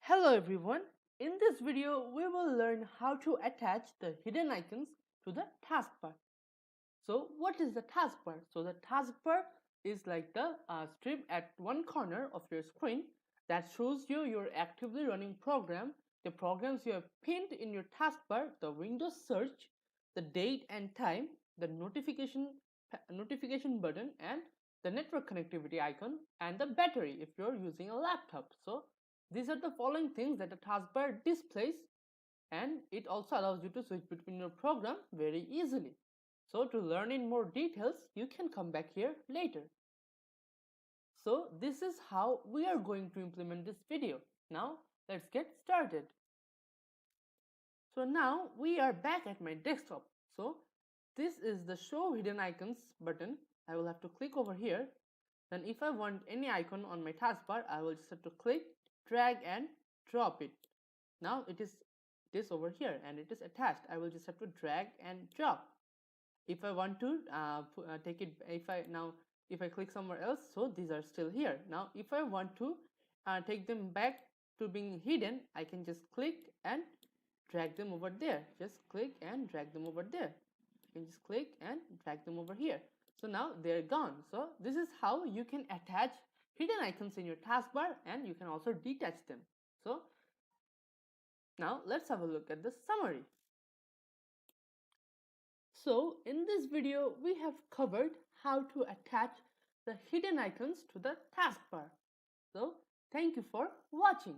Hello everyone, in this video we will learn how to attach the hidden icons to the taskbar. So what is the taskbar? So the taskbar is like the strip at one corner of your screen that shows you your actively running program, the programs you have pinned in your taskbar, the Windows search, the date and time, the notification button, and the network connectivity icon, and the battery if you're using a laptop. So these are the following things that the taskbar displays, and it also allows you to switch between your program very easily. So to learn in more details, you can come back here later. So this is how we are going to implement this video. Now let's get started. So now we are back at my desktop. So this is the show hidden icons button. I will have to click over here. Then if I want any icon on my taskbar, I will just have to click, drag and drop it. Now it is over here and it is attached. I will just have to drag and drop. If I want to take it, if I click somewhere else, so these are still here. Now if I want to take them back to being hidden, I can just click and drag them over there. Just click and drag them over there. You can just click and drag them over here. So now they're gone. So this is how you can attach hidden icons in your taskbar, and you can also detach them. So now let's have a look at the summary. So in this video, we have covered how to attach the hidden icons to the taskbar. So thank you for watching.